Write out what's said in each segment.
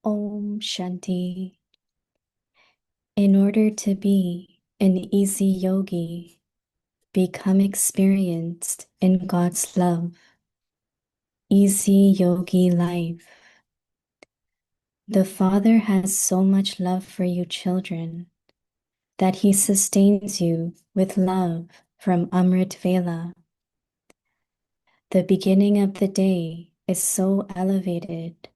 Om Shanti. In order to be an easy yogi, become experienced in God's love. Easy yogi life. The Father has so much love for you children that He sustains you with love from Amrit Vela. The beginning of the day is so elevated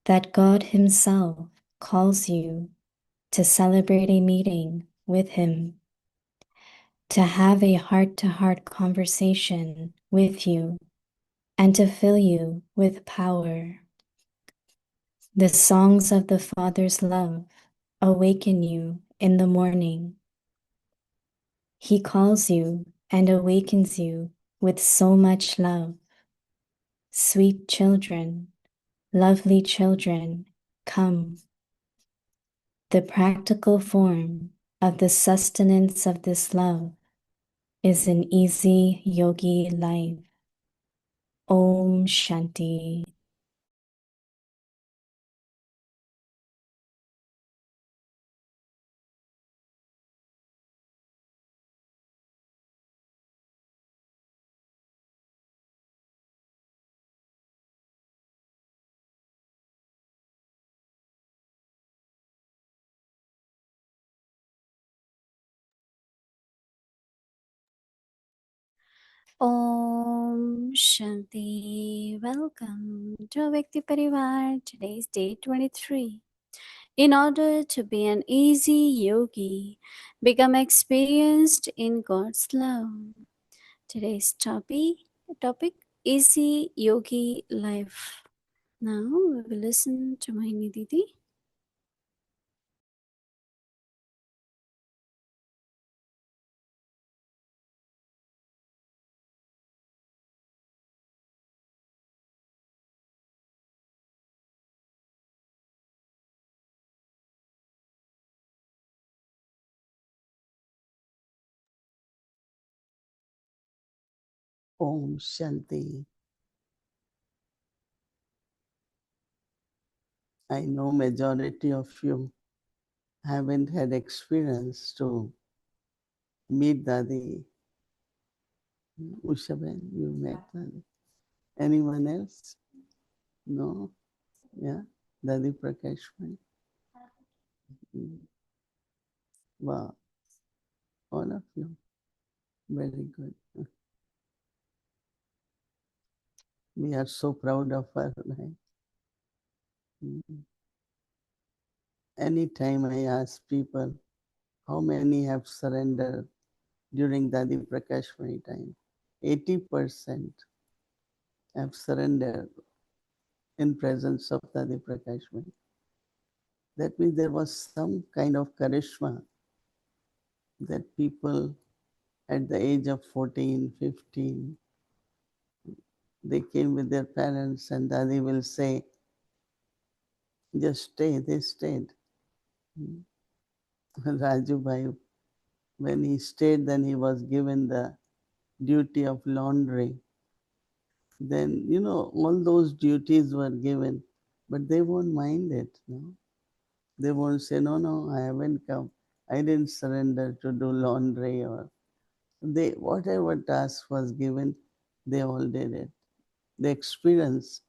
that God Himself calls you to celebrate a meeting with Him, to have a heart-to-heart conversation with you, and to fill you with power. The songs of the Father's love awaken you in the morning. He calls you and awakens you with so much love. Sweet children, lovely children, come. The practical form of the sustenance of this love is an easy yogi life. Om Shanti. Om Shanti. Welcome to Vyakti Parivar. Today is day 23. In order to be an easy yogi, become experienced in God's love. Today's topic easy yogi life. Now we will listen to Mohini Didi. Om Shanti. I know majority of you haven't had experience to meet Dadi. Ushaben, you met Dadi. Anyone else? No? Yeah? Dadi Prakashman? Wow. All of you. Very good. We are so proud of her, right? Anytime I ask people how many have surrendered during Dadi Prakashmani time, 80% have surrendered in presence of Dadi Prakashmani. That means there was some kind of charisma that people at the age of 14, 15, they came with their parents and Dadi will say, just stay, they stayed. Raju Bhai, when he stayed, then he was given the duty of laundry. Then, all those duties were given, but they won't mind it. No? They won't say, no, I haven't come. I didn't surrender to do laundry or whatever task was given, they all did it. The experience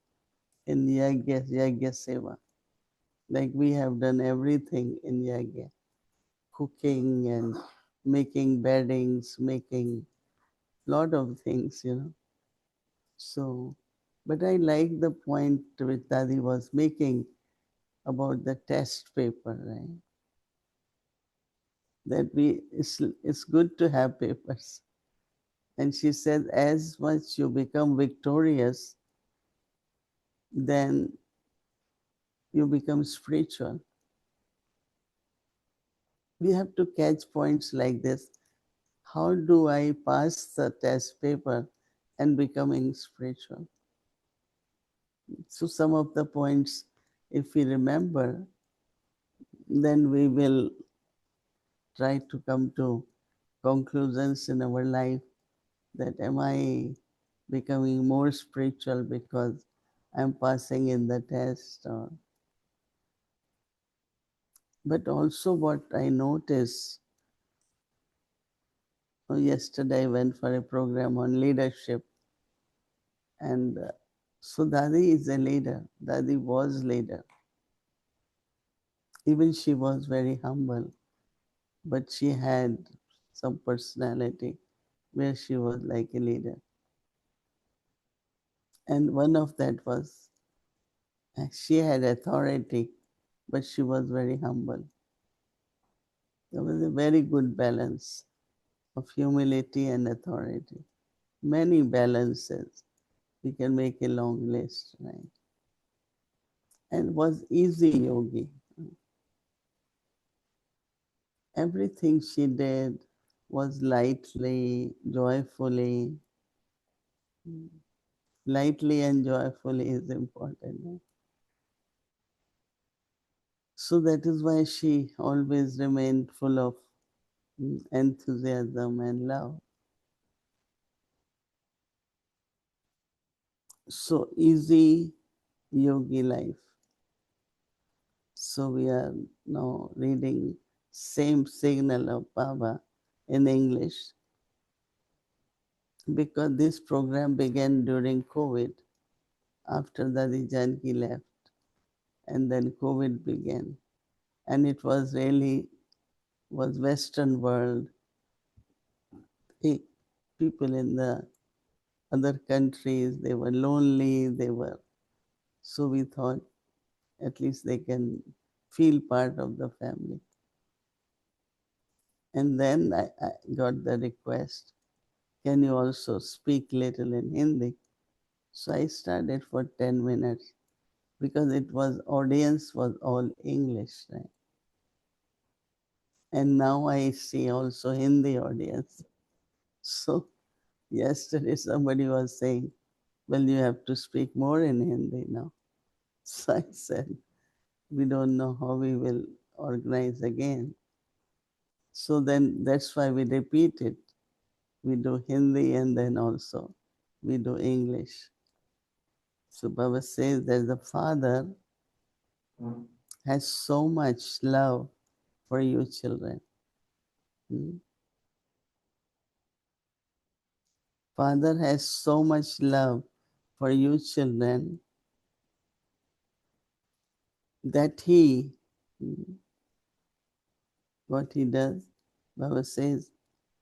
in Yagya Seva, like we have done everything in Yagya, cooking and making beddings, making lot of things, So, but I like the point which Dadi was making about the test paper, right? That it's good to have papers. And she said, as much you become victorious, then you become spiritual. We have to catch points like this. How do I pass the test paper and becoming spiritual? So some of the points, if we remember, then we will try to come to conclusions in our life that am I becoming more spiritual because I'm passing in the test, or But also what I noticed, yesterday I went for a program on leadership, and so Dadi is a leader. Dadi was leader. Even she was very humble, but she had some personality where she was like a leader. And one of that was she had authority, but she was very humble. There was a very good balance of humility and authority. Many balances. We can make a long list, right? And was easy yogi. Everything she did was lightly, joyfully. Lightly and joyfully is important. So that is why she always remained full of enthusiasm and love. So easy yogi life. So we are now reading same signal of Baba in English because this program began during COVID after Dadi Janki left, and then COVID began. And it was really was Western world. People in the other countries, they were lonely, they were, so we thought at least they can feel part of the family. And then I got the request, can you also speak little in Hindi? So I started for 10 minutes because it was audience was all English, right? And now I see also Hindi audience. So yesterday somebody was saying, well, you have to speak more in Hindi now. So I said, we don't know how we will organize again. So then that's why we repeat it. We do Hindi and then also we do English. So Baba says that the Father has so much love for you children. Hmm? Father has so much love for you children that he, hmm, what he does, Baba says,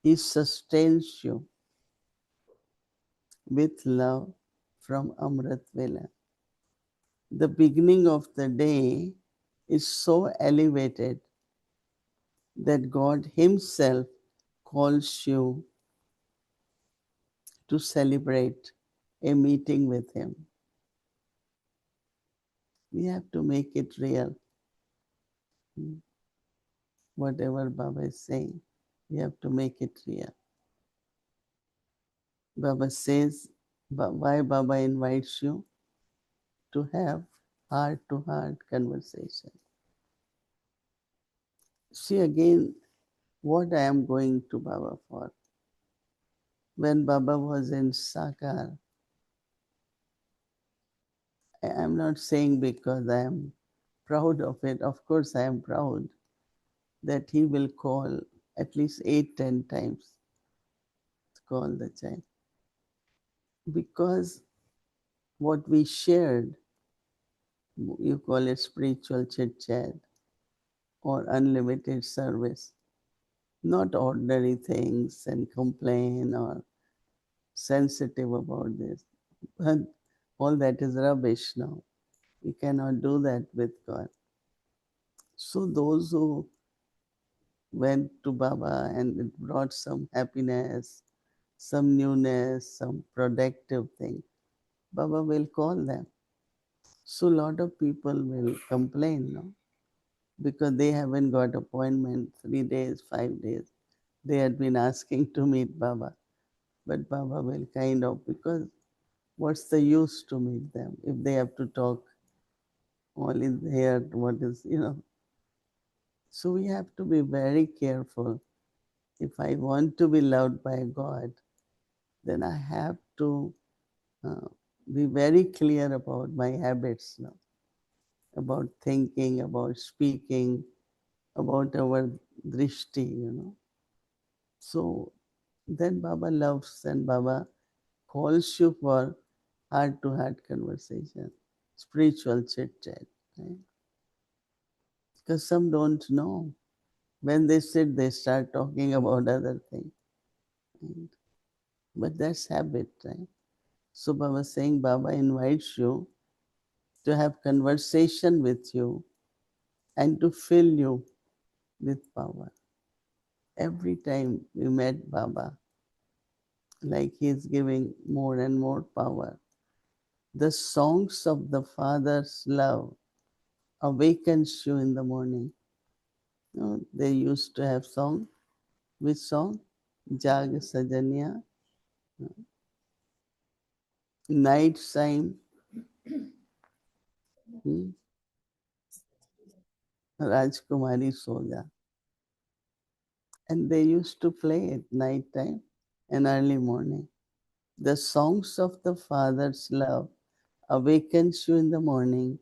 he sustains you with love from Amrit Vela. The beginning of the day is so elevated that God Himself calls you to celebrate a meeting with Him. We have to make it real. Whatever Baba is saying, we have to make it real. Baba says, why Baba invites you? To have heart to heart conversation. See again what I am going to Baba for. When Baba was in Sakar, I am not saying because I am proud of it. Of course, I am proud that he will call at least 8-10 times to call the child. Because what we shared, you call it spiritual chit chat or unlimited service, not ordinary things and complain or sensitive about this. But all that is rubbish now. We cannot do that with God. So those who went to Baba and it brought some happiness, some newness, some productive thing, Baba will call them. So a lot of people will complain now because they haven't got appointment 3 days, 5 days. They had been asking to meet Baba, but Baba will kind of, because what's the use to meet them if they have to talk all in here, what is. So we have to be very careful. If I want to be loved by God, then I have to uh, be very clear about my habits now, about thinking, about speaking, about our drishti. So then Baba loves and Baba calls you for heart-to-heart conversation, spiritual chit-chat. Right? Because some don't know. When they sit, they start talking about other things. Right? But that's habit, right? So Baba saying, Baba invites you to have conversation with you and to fill you with power. Every time we met Baba, like he's giving more and more power. The songs of the Father's love awakens you in the morning. They used to have song. Which song? Jag Sajanya. Night time. Rajkumari Soja. And they used to play at night time and early morning. The songs of the Father's love awakens you in the morning,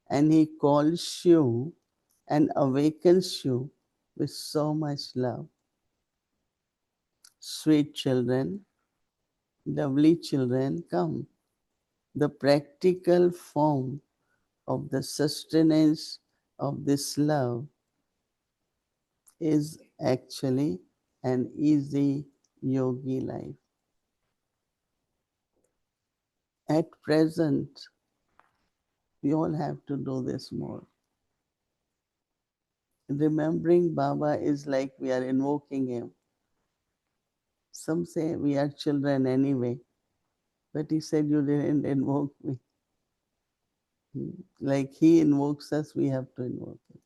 and he calls you and awakens you with so much love. Sweet children, lovely children, come. The practical form of the sustenance of this love is actually an easy yogi life. At present, we all have to do this more. Remembering Baba is like we are invoking him. Some say we are children anyway, but he said, you didn't invoke me. Like he invokes us, we have to invoke him.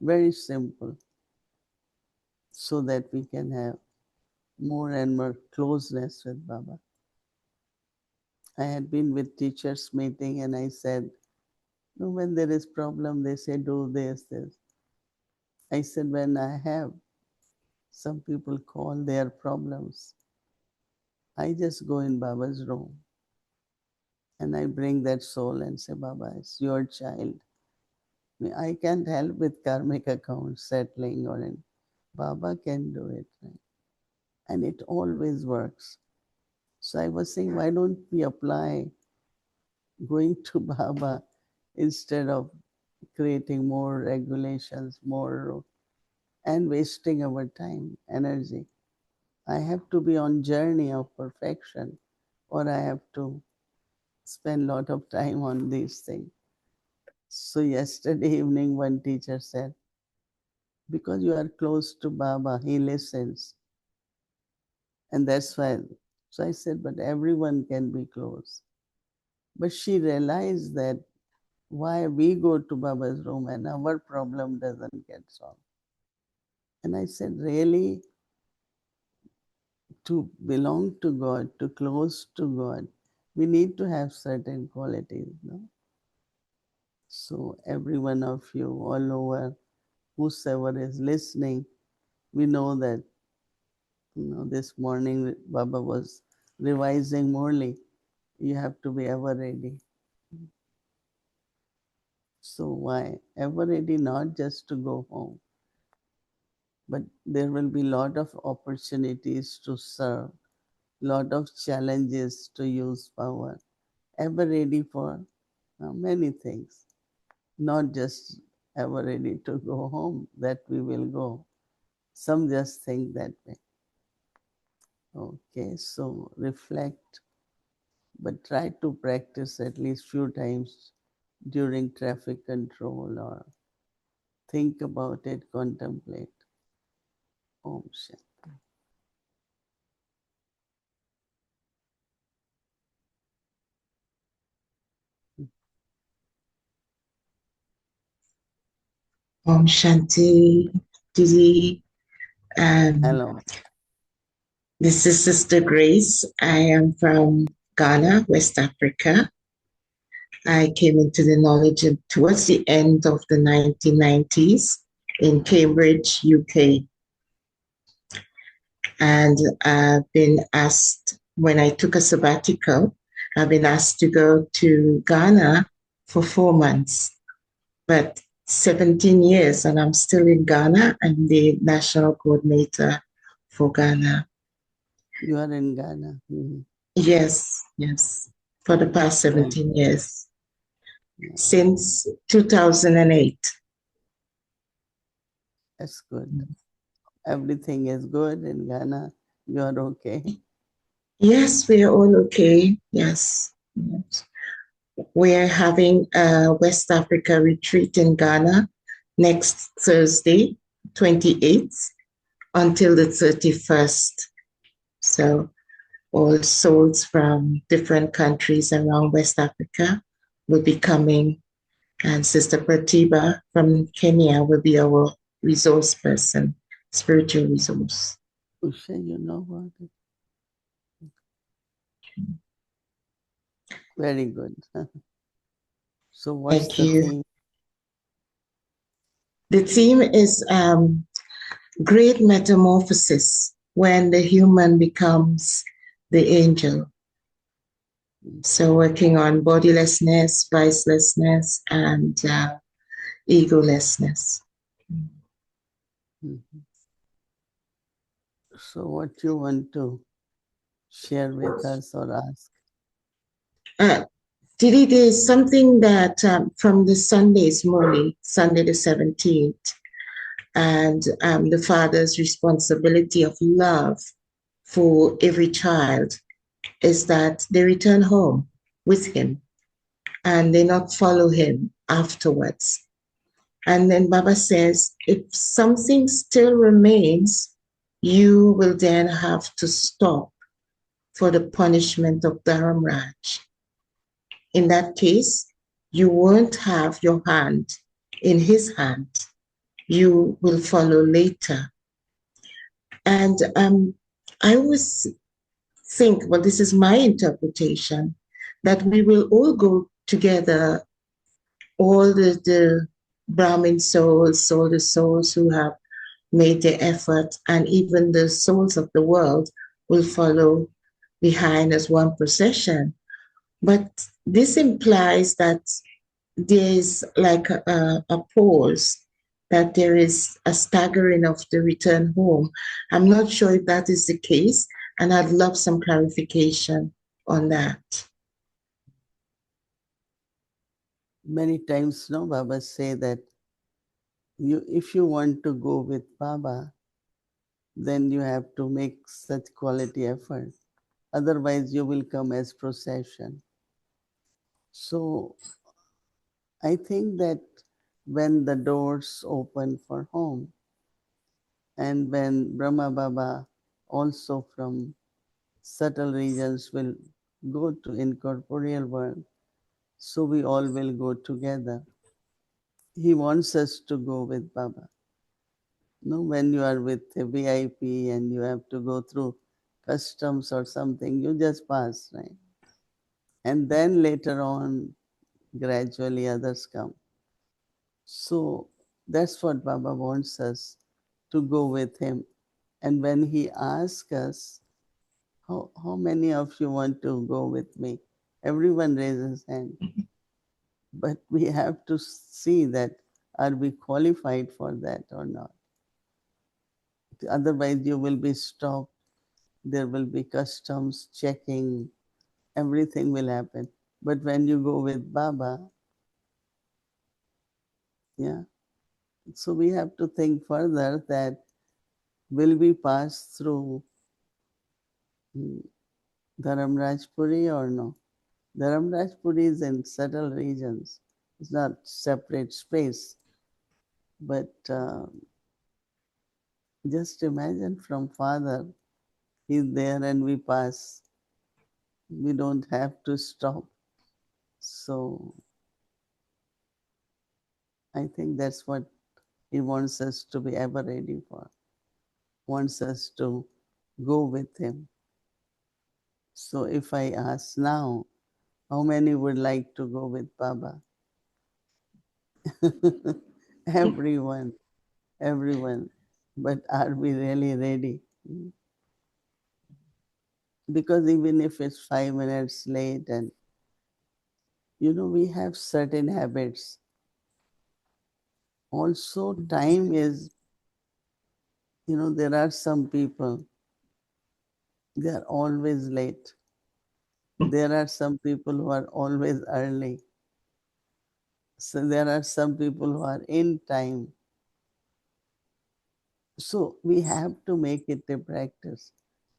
Very simple, so that we can have more and more closeness with Baba. I had been with teachers meeting and I said, no, when there is problem, they say do this, this. I said, when I have some people call their problems, I just go in Baba's room and I bring that soul and say, Baba, it's your child. I can't help with karmic accounts settling or in. Baba can do it. Right? And it always works. So I was saying, why don't we apply going to Baba instead of creating more regulations, more and wasting our time, energy. I have to be on journey of perfection, or I have to spend a lot of time on these things. So yesterday evening, one teacher said, because you are close to Baba, he listens. And that's why. So I said, but everyone can be close. But she realized that why we go to Baba's room and our problem doesn't get solved. And I said, really, to belong to God, to close to God, we need to have certain qualities. No? So every one of you all over, whosoever is listening, we know that this morning Baba was revising morely. You have to be ever ready. So why? Ever ready not just to go home, but there will be lot of opportunities to serve, lot of challenges to use power. Ever ready for many things, not just ever ready to go home, that we will go. Some just think that way. Okay, so reflect, but try to practice at least few times during traffic control or think about it, contemplate. Om Shanti. Om Shanti, Didi. Hello. This is Sister Grace. I am from Ghana, West Africa. I came into the knowledge towards the end of the 1990s in Cambridge, UK. And I've been asked, when I took a sabbatical, I've been asked to go to Ghana for 4 months. But 17 years, and I'm still in Ghana. I'm the national coordinator for Ghana. You are in Ghana. Mm-hmm. Yes, yes, for the past Well, 17 years, yeah, since 2008. that's good. Everything is good in Ghana. You are okay. Yes, we are all okay. Yes. Yes. We're having a West Africa retreat in Ghana next Thursday, 28th, until the 31st. So all souls from different countries around West Africa will be coming, and Sister Pratiba from Kenya will be our resource person, spiritual resource. Usha, you know about it? Very good. So what's Thank the you. theme? The theme is great metamorphosis when the human becomes the angel. So working on bodilessness, vicelessness, and egolessness. Mhm. So what you want to share with us or ask? Didi, there's something that from the Sunday's morning, Sunday the 17th, and the father's responsibility of love for every child is that they return home with him and they not follow him afterwards. And then Baba says, if something still remains, you will then have to stop for the punishment of Dharamraj. In that case, you won't have your hand in his hand. You will follow later. And I always think, well, this is my interpretation, that we will all go together, all the Brahmin souls, all the souls who have made the effort, and even the souls of the world will follow behind as one procession. But this implies that there's like a pause, that there is a staggering of the return home. I'm not sure if that is the case, and I'd love some clarification on that. Many times, no, Baba say that if you want to go with Baba, then you have to make such quality effort. Otherwise, you will come as procession. So I think that when the doors open for home, and when Brahma Baba also from subtle regions will go to incorporeal world, so we all will go together. He wants us to go with Baba. No, when you are with a VIP and you have to go through customs or something, you just pass, right? And then later on, gradually others come. So that's what Baba wants us to go with him. And when he asks us, how many of you want to go with me? Everyone raises hand. But we have to see that are we qualified for that or not? Otherwise, you will be stopped. There will be customs checking. Everything will happen. But when you go with Baba, yeah. So we have to think further that will we pass through Dharamrajpuri or no? Dharamrajpuri is in subtle regions. It's not separate space. But just imagine from Father, He's there and we pass. We don't have to stop. So I think that's what He wants us to be ever ready for. Wants us to go with Him. So if I ask now, how many would like to go with Baba? Everyone, everyone. But are we really ready? Because even if it's 5 minutes late, and we have certain habits. Also, time is, there are some people, they are always late. There are some people who are always early. So there are some people who are in time. So we have to make it a practice.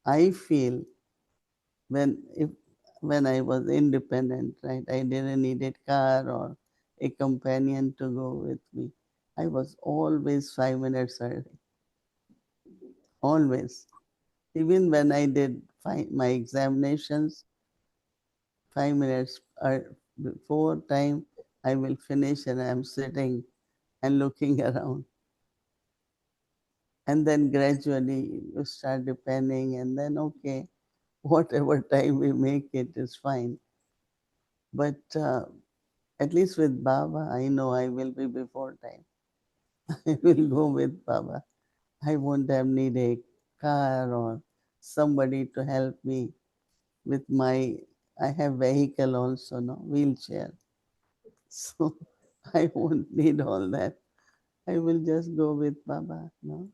I feel when if when I was independent, right, I didn't need a car or a companion to go with me. I was always 5 minutes early. Always. Even when I did my examinations, 5 minutes before time, I will finish and I'm sitting and looking around. And then gradually you start depending, and then, okay, whatever time we make it is fine. But at least with Baba, I know I will be before time. I will go with Baba. I won't have need a car or somebody to help me with my. I have vehicle also, no wheelchair, so I won't need all that. I will just go with Baba. No,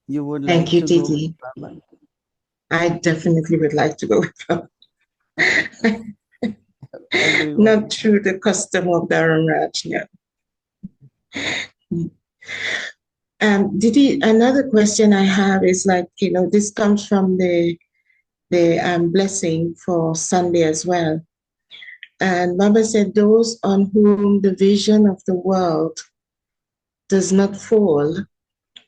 you would Thank like you, to go with Didi. Baba? I definitely would like to go with her. Not Everybody. through the custom of Dharam Raj, no. Didi, another question I have is like, this comes from the blessing for Sunday as well. And Baba said, those on whom the vision of the world does not fall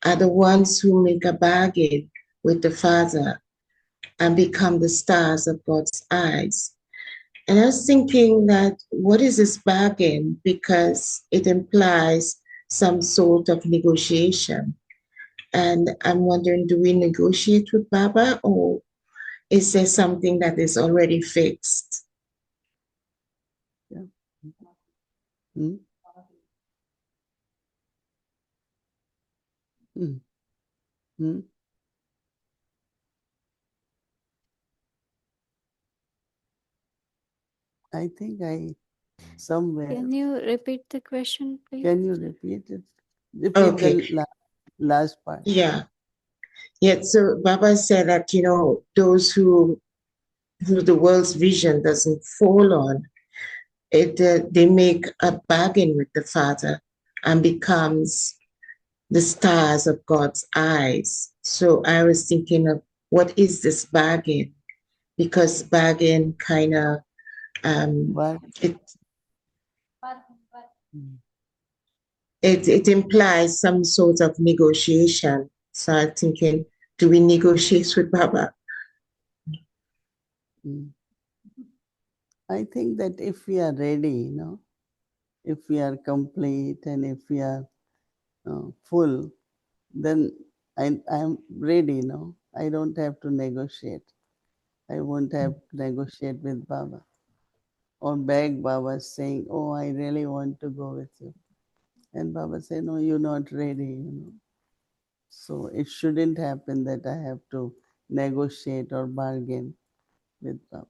are the ones who make a bargain with the Father and become the stars of God's eyes. And I was thinking that what is this bargain? Because it implies some sort of negotiation. And I'm wondering, do we negotiate with Baba, or is there something that is already fixed? Yeah. Hmm? Hmm. Hmm. I think I somewhere. Can you repeat the question, please? Can you repeat it? Repeat Okay, the last part. yeah. Yeah, so Baba said that, those who the world's vision doesn't fall on, they make a bargain with the Father and becomes the stars of God's eyes. So I was thinking of what is this bargain? Because bargain kind of But it, hmm. it implies some sort of negotiation. So I'm thinking, do we negotiate with Baba? Hmm. I think that if we are ready, if we are complete and if we are full, then I'm ready, I don't have to negotiate. I won't have to negotiate with Baba or beg Baba saying, oh, I really want to go with you. And Baba say, no, you're not ready. So it shouldn't happen that I have to negotiate or bargain with Baba.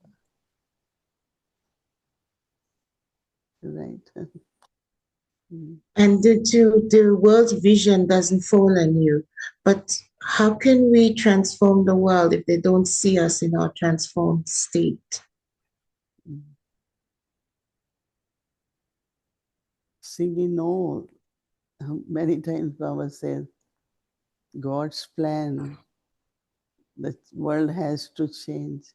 Right? Mm. And the world's vision doesn't fall on you. But how can we transform the world if they don't see us in our transformed state? Mm. See, we know many times Baba says God's plan, the world has to change.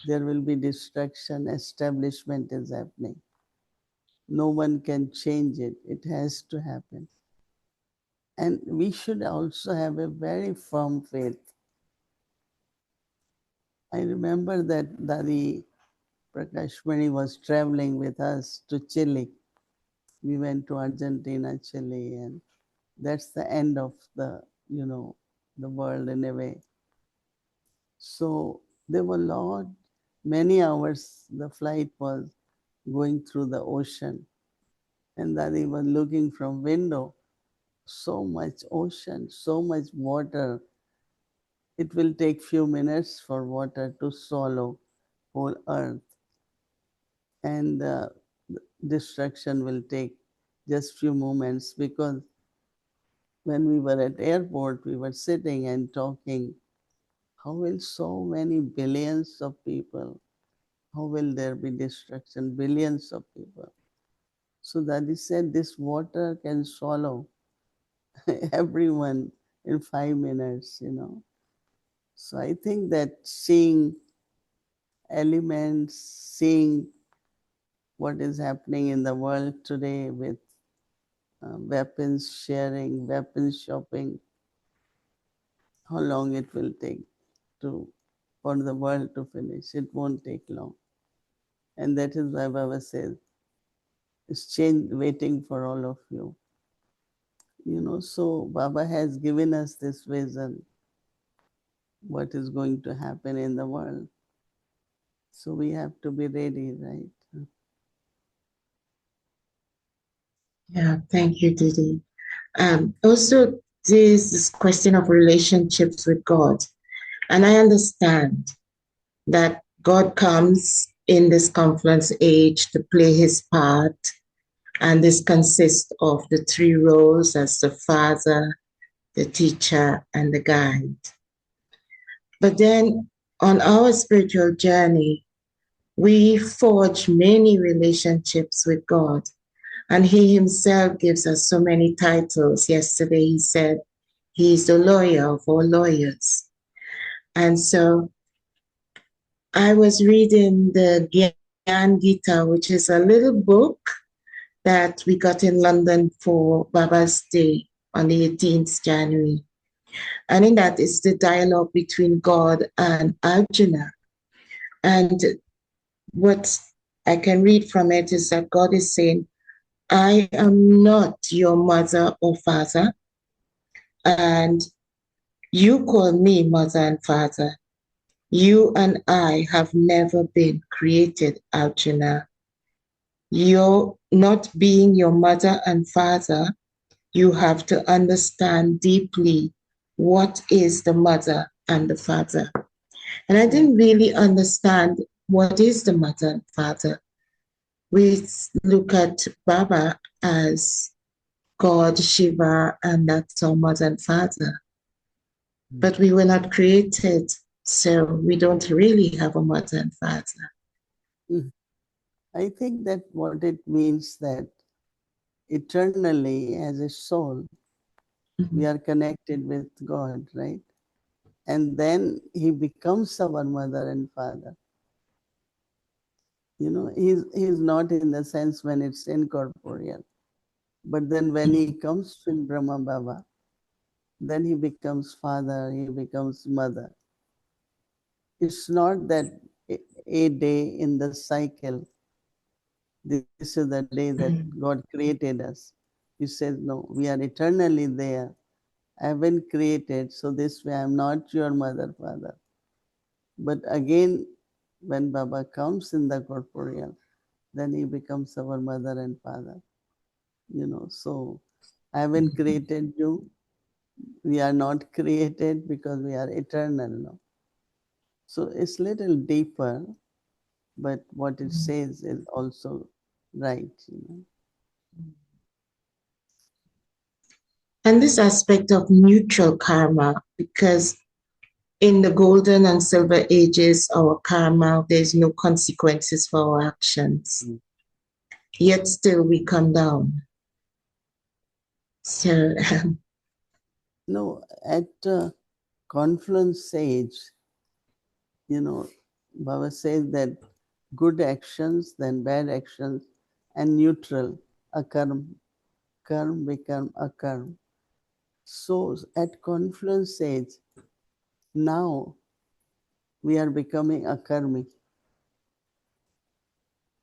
There will be destruction, establishment is happening. No one can change it. It has to happen. And we should also have a very firm faith. I remember that Dadi Prakashmani was traveling with us to Chile. We went to Argentina, Chile, and that's the end of the world in a way. So there were many hours the flight was going through the ocean, and Dadi was looking from window. So much ocean, so much water. It will take few minutes for water to swallow whole earth, and destruction will take just few moments, because when we were at airport, we were sitting and talking, how will so many billions of people, how will there be destruction, billions of people? So Daddy said this water can swallow everyone in 5 minutes. So I think that seeing elements, seeing what is happening in the world today with weapons sharing, weapons shopping, how long it will take to for the world to finish. It won't take long. And that is why Baba says, it's change waiting for all of you. So Baba has given us this vision, what is going to happen in the world. So we have to be ready, right? Yeah, thank you, Didi. Also, this question of relationships with God. And I understand that God comes in this confluence age to play his part. And this consists of the three roles as the father, the teacher, and the guide. But then on our spiritual journey, we forge many relationships with God. And he himself gives us so many titles. Yesterday he said he's the lawyer of all lawyers. And so I was reading the Gyan Gita, which is a little book that we got in London for Baba's Day on the 18th January. And in that is the dialogue between God and Arjuna. And what I can read from it is that God is saying, I am not your mother or father, and you call me mother and father. You and I have never been created, Arjuna. You're not being your mother and father. You have to understand deeply what is the mother and the father. And I didn't really understand what is the mother and father. We look at Baba as God, Shiva, and that's our mother and father. But we were not created, so we don't really have a mother and father. I think that what it means that eternally as a soul, we are connected with God, right? And then he becomes our mother and father. He's not in the sense when it's incorporeal. But then when he comes in Brahma Baba, then he becomes father, he becomes mother. It's not that a day in the cycle, this is the day that God created us. He says, no, we are eternally there. I have been created, so this way I'm not your mother, father. But again, when Baba comes in the corporeal, then he becomes our mother and father. So I haven't created you. We are not created because we are eternal. No? So it's little deeper, but what it says is also right. And this aspect of neutral karma, because in the golden and silver ages, our karma, there's no consequences for our actions. Yet still we come down. So, no, at confluence age, Baba says that good actions, then bad actions, and neutral, karm become akarm. So at confluence age, now we are becoming akarmi.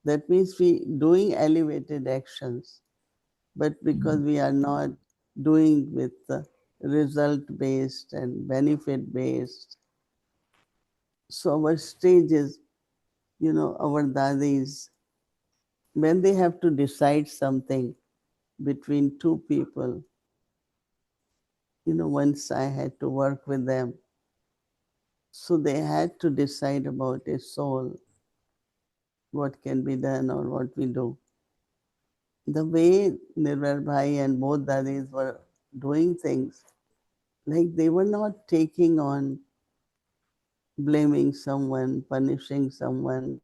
That means we doing elevated actions, but because we are not doing with result based and benefit based, so our stages, our dadis, when they have to decide something between two people, once I had to work with them, so they had to decide about a soul, what can be done or what we do. the way Nirvar Bhai and both dadis were doing things, like they were not taking on blaming someone, punishing someone,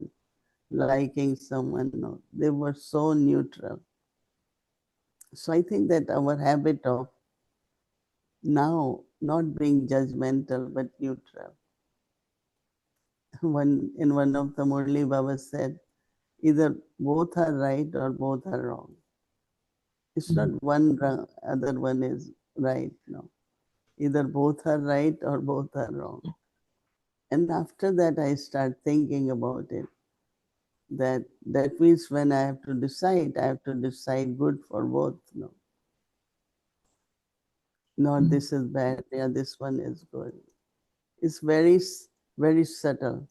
liking someone. No, they were so neutral. So I think that our habit of now not being judgmental but neutral. In one of the Murli Baba said, either both are right or both are wrong. It's not one wrong, other one is right. No, either both are right or both are wrong. And after that, I start thinking about it. That means when I have to decide good for both. No, not this is bad. Yeah, this one is good. It's very subtle.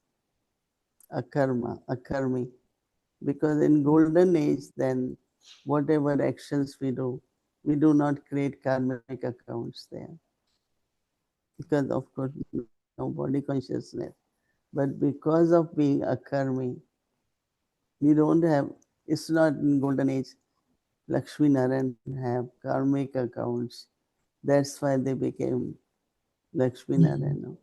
A karmi. Because in golden age, then whatever actions we do not create karmic accounts there. Because of course, no body consciousness. But because of being a karmi, we don't have, it's not in golden age, Lakshmi Narayan have karmic accounts. That's why they became Lakshmi Narayan.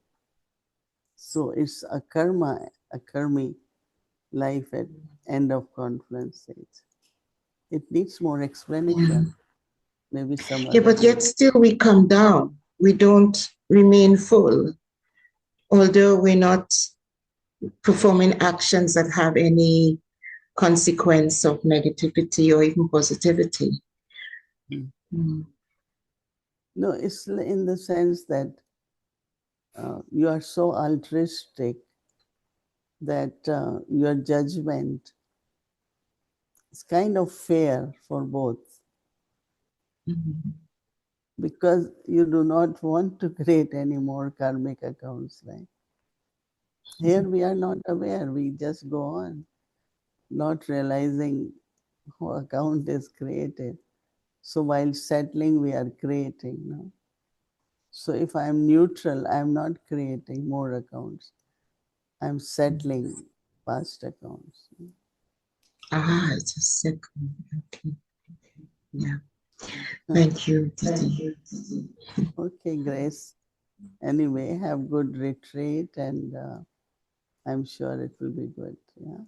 So it's a karmi life at end of confluence stage. It needs more explanation. Maybe some Yeah, other but yet day. still we come down. We don't remain full, although we're not performing actions that have any consequence of negativity or even positivity. No, it's in the sense that you are so altruistic that your judgment is kind of fair for both. Because you do not want to create any more karmic accounts, right? Here we are not aware, we just go on, not realizing how account is created. So while settling, we are creating. No? So if I'm neutral, I'm not creating more accounts. I'm settling past accounts. It's a second. Okay. Yeah. Thank you, Didi. Okay, Grace. Anyway, have good retreat, and I'm sure it will be good. Yeah.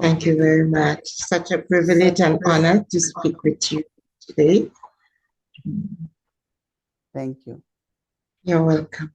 Thank you Okay. very much. Such a privilege and honor to speak with you today. Thank you. You're welcome.